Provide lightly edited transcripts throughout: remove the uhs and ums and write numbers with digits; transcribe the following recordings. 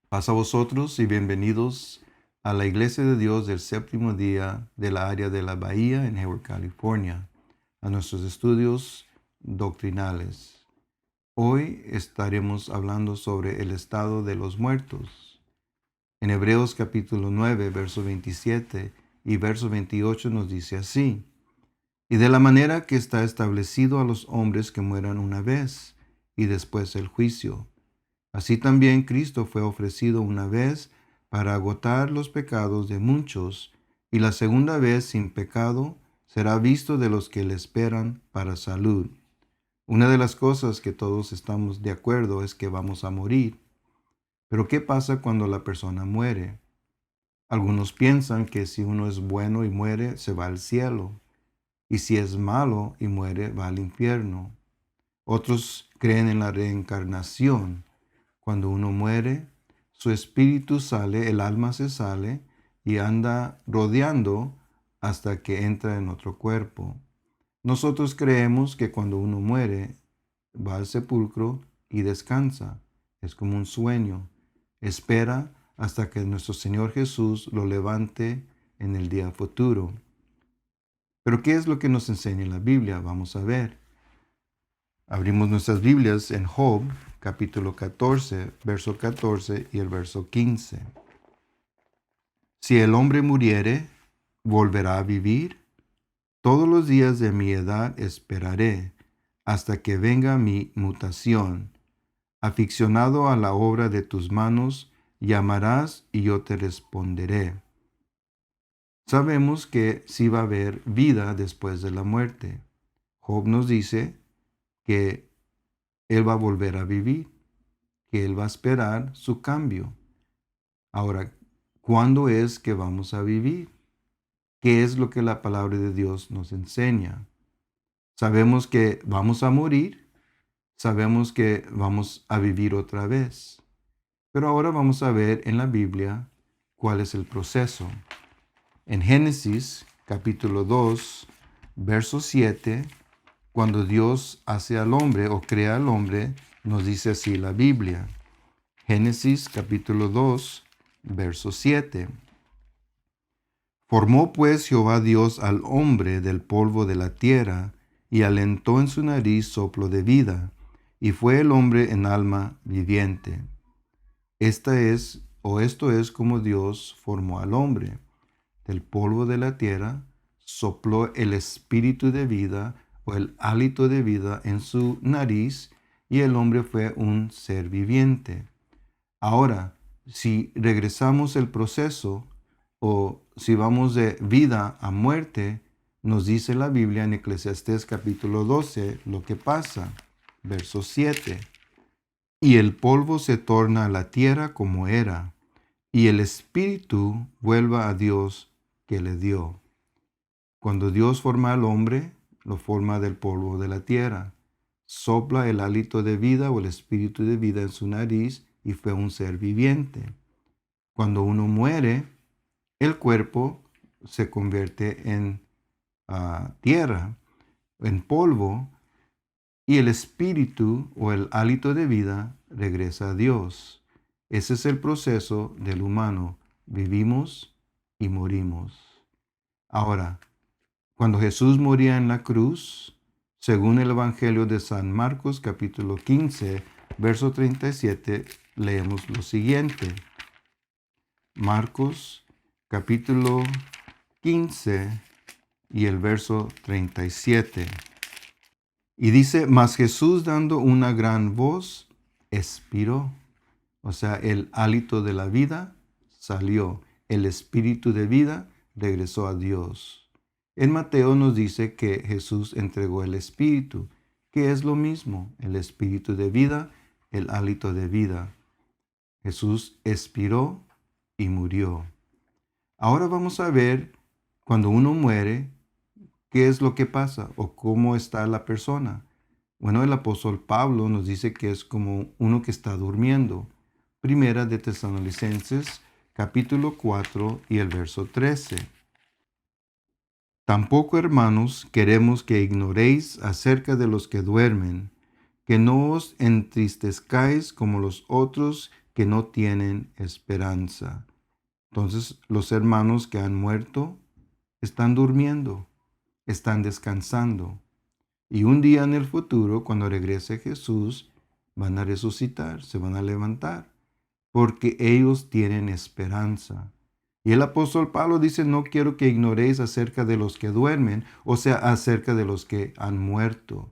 Paz a vosotros y bienvenidos a la Iglesia de Dios del séptimo día de la área de la Bahía en Hayward, California, a nuestros estudios doctrinales. Hoy estaremos hablando sobre el estado de los muertos. En Hebreos capítulo 9, verso 27 y verso 28 nos dice así: y de la manera que está establecido a los hombres que mueran una vez y después el juicio. Así también Cristo fue ofrecido una vez para agotar los pecados de muchos, y la segunda vez sin pecado será visto de los que le esperan para salud. Una de las cosas que todos estamos de acuerdo es que vamos a morir. Pero ¿qué pasa cuando la persona muere? Algunos piensan que si uno es bueno y muere, se va al cielo, y si es malo y muere, va al infierno. Otros creen en la reencarnación. Cuando uno muere, su espíritu sale, el alma se sale y anda rodeando hasta que entra en otro cuerpo. Nosotros creemos que cuando uno muere, va al sepulcro y descansa. Es como un sueño. Espera hasta que nuestro Señor Jesús lo levante en el día futuro. Pero ¿qué es lo que nos enseña la Biblia? Vamos a ver. Abrimos nuestras Biblias en Job, capítulo 14, verso 14 y el verso 15. Si el hombre muriere, ¿volverá a vivir? Todos los días de mi edad esperaré, hasta que venga mi mutación. Aficionado a la obra de tus manos, llamarás y yo te responderé. Sabemos que sí va a haber vida después de la muerte. Job nos dice que él va a volver a vivir, que él va a esperar su cambio. Ahora, ¿cuándo es que vamos a vivir? ¿Qué es lo que la palabra de Dios nos enseña? Sabemos que vamos a morir, sabemos que vamos a vivir otra vez. Pero ahora vamos a ver en la Biblia cuál es el proceso. En Génesis capítulo 2, verso 7, cuando Dios hace al hombre o crea al hombre, nos dice así la Biblia. Génesis capítulo 2, verso 7. Formó pues Jehová Dios al hombre del polvo de la tierra, y alentó en su nariz soplo de vida, y fue el hombre en alma viviente. Esto es como Dios formó al hombre. Del polvo de la tierra sopló el espíritu de vida o el hálito de vida en su nariz, y el hombre fue un ser viviente. Ahora, si regresamos el proceso o si vamos de vida a muerte, nos dice la Biblia en Eclesiastés capítulo 12 lo que pasa. Verso 7. Y el polvo se torna a la tierra como era, y el espíritu vuelva a Dios que le dio. Cuando Dios forma al hombre, lo forma del polvo de la tierra. Sopla el hálito de vida o el espíritu de vida en su nariz y fue un ser viviente. Cuando uno muere, el cuerpo se convierte en tierra, en polvo, y el espíritu o el hálito de vida regresa a Dios. Ese es el proceso del humano. Vivimos y morimos. Ahora, cuando Jesús moría en la cruz, según el Evangelio de San Marcos capítulo 15, verso 37, leemos lo siguiente. Marcos capítulo 15 y el verso 37. Y dice, mas Jesús dando una gran voz, expiró. O sea, el hálito de la vida salió. El espíritu de vida regresó a Dios. En Mateo nos dice que Jesús entregó el espíritu, que es lo mismo, el espíritu de vida, el hálito de vida. Jesús expiró y murió. Ahora vamos a ver, cuando uno muere, qué es lo que pasa o cómo está la persona. Bueno, el apóstol Pablo nos dice que es como uno que está durmiendo. Primera de Tesalonicenses, capítulo 4 y el verso 13. Tampoco, hermanos, queremos que ignoréis acerca de los que duermen, que no os entristezcáis como los otros que no tienen esperanza. Entonces, los hermanos que han muerto están durmiendo, están descansando. Y un día en el futuro, cuando regrese Jesús, van a resucitar, se van a levantar, porque ellos tienen esperanza. Y el apóstol Pablo dice, no quiero que ignoréis acerca de los que duermen, o sea, acerca de los que han muerto,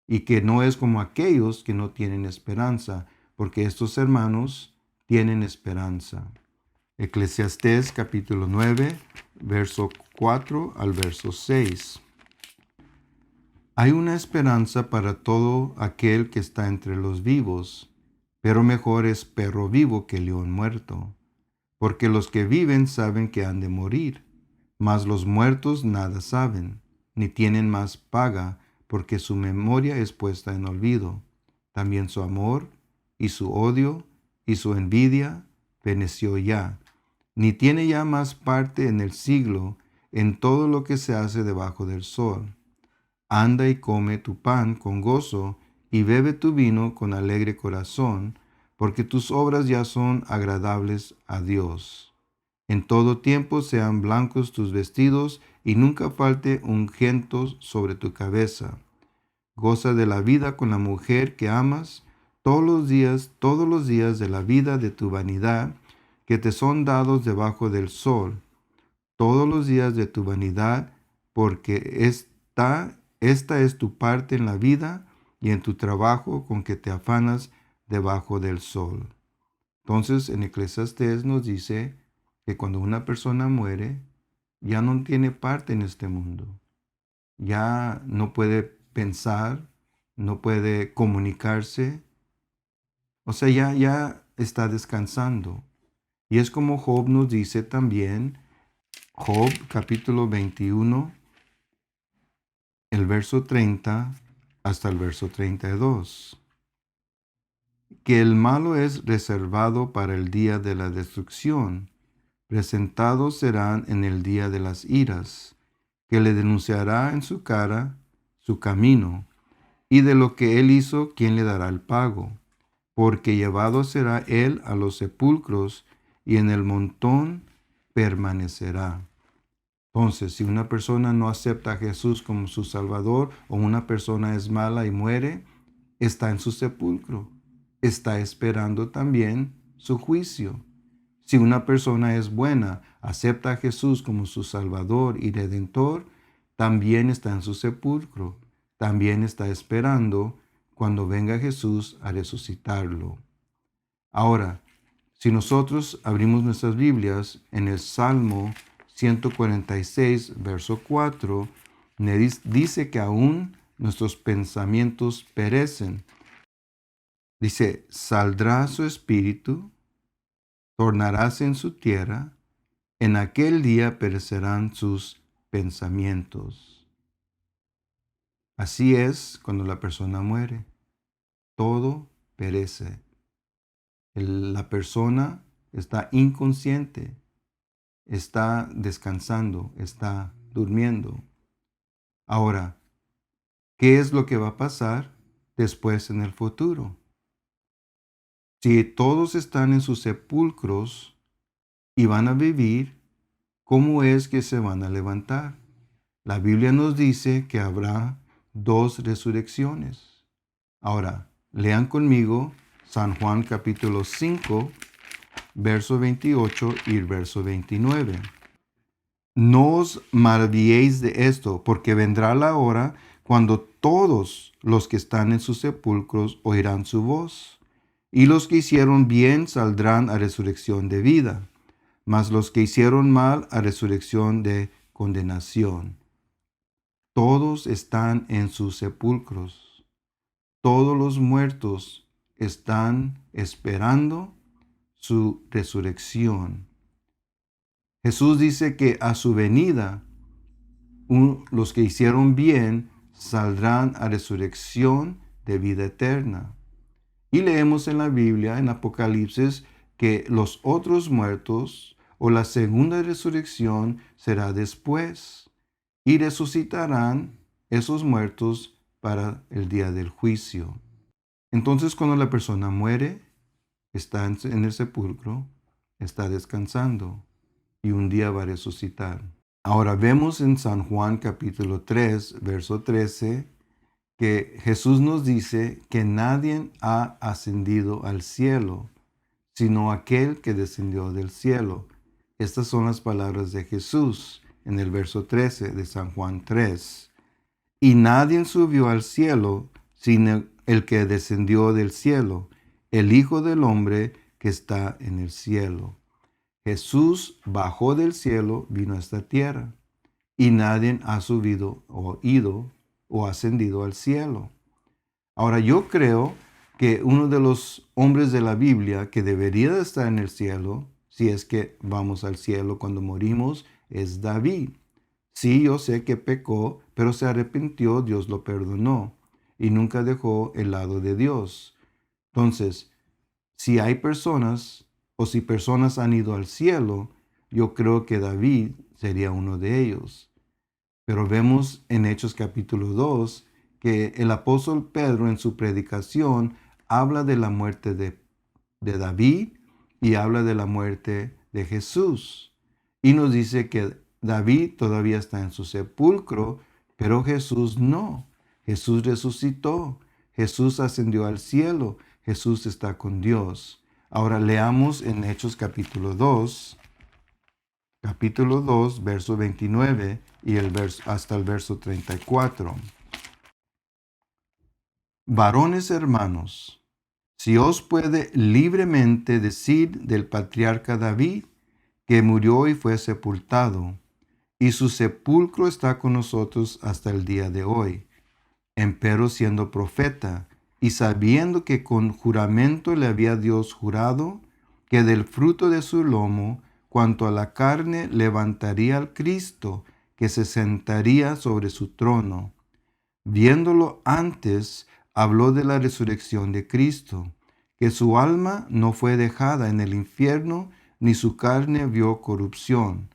y que no es como aquellos que no tienen esperanza, porque estos hermanos tienen esperanza. Eclesiastés capítulo 9, verso 4 al verso 6. Hay una esperanza para todo aquel que está entre los vivos, pero mejor es perro vivo que león muerto, porque los que viven saben que han de morir, mas los muertos nada saben, ni tienen más paga, porque su memoria es puesta en olvido. También su amor, y su odio, y su envidia, feneció ya, ni tiene ya más parte en el siglo, en todo lo que se hace debajo del sol. Anda y come tu pan con gozo, y bebe tu vino con alegre corazón, porque tus obras ya son agradables a Dios. En todo tiempo sean blancos tus vestidos, y nunca falte ungüento sobre tu cabeza. Goza de la vida con la mujer que amas, todos los días de la vida de tu vanidad, que te son dados debajo del sol, todos los días de tu vanidad, porque esta es tu parte en la vida y en tu trabajo con que te afanas debajo del sol. Entonces, en Eclesiastés nos dice que cuando una persona muere, ya no tiene parte en este mundo. Ya no puede pensar, no puede comunicarse. O sea, ya está descansando. Y es como Job nos dice también, Job capítulo 21, el verso 30 hasta el verso 32, que el malo es reservado para el día de la destrucción, presentados serán en el día de las iras, que le denunciará en su cara su camino, y de lo que él hizo, ¿quién le dará el pago? Porque llevado será él a los sepulcros, y en el montón permanecerá. Entonces, si una persona no acepta a Jesús como su Salvador, o una persona es mala y muere, está en su sepulcro, está esperando también su juicio. Si una persona es buena, acepta a Jesús como su Salvador y Redentor, también está en su sepulcro, también está esperando cuando venga Jesús a resucitarlo. Ahora, si nosotros abrimos nuestras Biblias en el Salmo 146, verso 4, dice que aún nuestros pensamientos perecen. Dice, saldrá su espíritu, tornarás en su tierra, en aquel día perecerán sus pensamientos. Así es cuando la persona muere, todo perece. La persona está inconsciente, está descansando, está durmiendo. Ahora, ¿qué es lo que va a pasar después en el futuro? Si todos están en sus sepulcros y van a vivir, ¿cómo es que se van a levantar? La Biblia nos dice que habrá dos resurrecciones. Ahora, lean conmigo San Juan capítulo 5, verso 28 y verso 29. No os maravilléis de esto, porque vendrá la hora cuando todos los que están en sus sepulcros oirán su voz, y los que hicieron bien saldrán a resurrección de vida, mas los que hicieron mal a resurrección de condenación. Todos están en sus sepulcros. Todos los muertos están esperando su resurrección. Jesús dice que a su venida, los que hicieron bien saldrán a resurrección de vida eterna. Y leemos en la Biblia, en Apocalipsis, que los otros muertos o la segunda resurrección será después y resucitarán esos muertos para el día del juicio. Entonces, cuando la persona muere, está en el sepulcro, está descansando y un día va a resucitar. Ahora vemos en San Juan capítulo 3, verso 13, que Jesús nos dice que nadie ha ascendido al cielo, sino aquel que descendió del cielo. Estas son las palabras de Jesús en el verso 13 de San Juan 3. Y nadie subió al cielo, sino el que descendió del cielo, el Hijo del Hombre que está en el cielo. Jesús bajó del cielo, vino a esta tierra, y nadie ha subido o ido o ascendido al cielo. Ahora yo creo que uno de los hombres de la Biblia que debería de estar en el cielo, si es que vamos al cielo cuando morimos, es David. Sí, yo sé que pecó, pero se arrepintió, Dios lo perdonó y nunca dejó el lado de Dios. Entonces, si hay personas o si personas han ido al cielo, yo creo que David sería uno de ellos. Pero vemos en Hechos capítulo 2 que el apóstol Pedro en su predicación habla de la muerte de David y habla de la muerte de Jesús. Y nos dice que David todavía está en su sepulcro, pero Jesús no. Jesús resucitó. Jesús ascendió al cielo. Jesús está con Dios. Ahora leamos en Hechos capítulo 2, verso 29 y hasta el verso 34. Varones hermanos, si os puede libremente decir del patriarca David, que murió y fue sepultado, y su sepulcro está con nosotros hasta el día de hoy. Empero siendo profeta, y sabiendo que con juramento le había Dios jurado, que del fruto de su lomo, cuanto a la carne, levantaría al Cristo, que se sentaría sobre su trono. Viéndolo antes, habló de la resurrección de Cristo, que su alma no fue dejada en el infierno, ni su carne vio corrupción.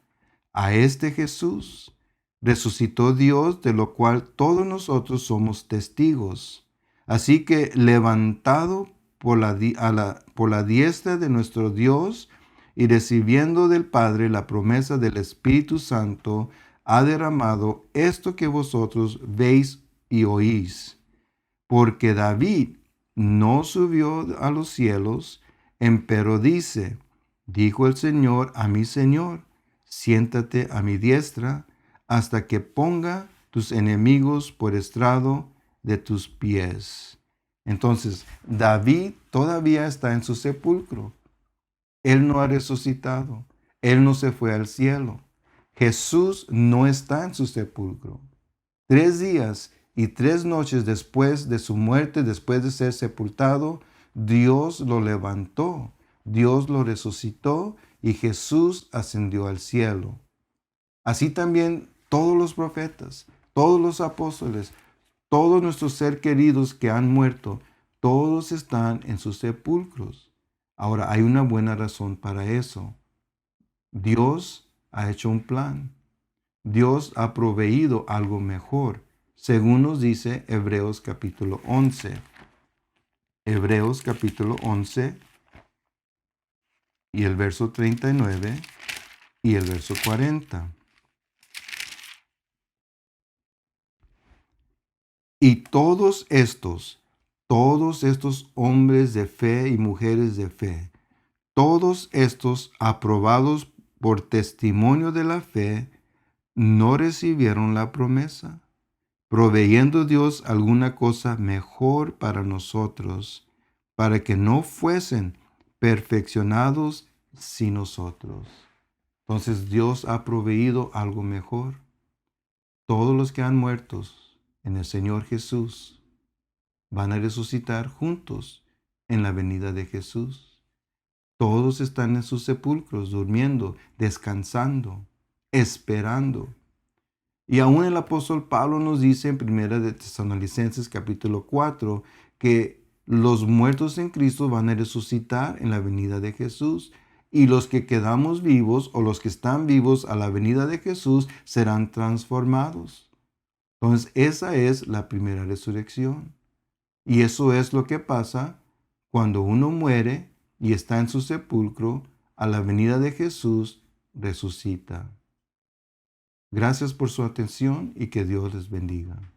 A este Jesús resucitó Dios, de lo cual todos nosotros somos testigos. Así que levantado por la diestra de nuestro Dios y recibiendo del Padre la promesa del Espíritu Santo, ha derramado esto que vosotros veis y oís. Porque David no subió a los cielos, empero dijo el Señor a mi Señor, siéntate a mi diestra hasta que ponga tus enemigos por estrado de tus pies. Entonces, David todavía está en su sepulcro. Él no ha resucitado. Él no se fue al cielo. Jesús no está en su sepulcro. 3 días y 3 noches después de su muerte, después de ser sepultado, Dios lo levantó, Dios lo resucitó y Jesús ascendió al cielo. Así también todos los profetas, todos los apóstoles, todos nuestros seres queridos que han muerto, todos están en sus sepulcros. Ahora, hay una buena razón para eso. Dios ha hecho un plan. Dios ha proveído algo mejor, según nos dice Hebreos capítulo 11. Hebreos capítulo 11 y el verso 39 y el verso 40. Y todos estos hombres de fe y mujeres de fe, todos estos aprobados por testimonio de la fe, no recibieron la promesa, proveyendo Dios alguna cosa mejor para nosotros, para que no fuesen perfeccionados sin nosotros. Entonces Dios ha proveído algo mejor. Todos los que han muerto en el Señor Jesús van a resucitar juntos en la venida de Jesús. Todos están en sus sepulcros, durmiendo, descansando, esperando. Y aún el apóstol Pablo nos dice en 1 de Tesalonicenses capítulo 4 que los muertos en Cristo van a resucitar en la venida de Jesús. Y los que quedamos vivos o los que están vivos a la venida de Jesús serán transformados. Entonces, esa es la primera resurrección. Y eso es lo que pasa cuando uno muere y está en su sepulcro, a la venida de Jesús resucita. Gracias por su atención y que Dios les bendiga.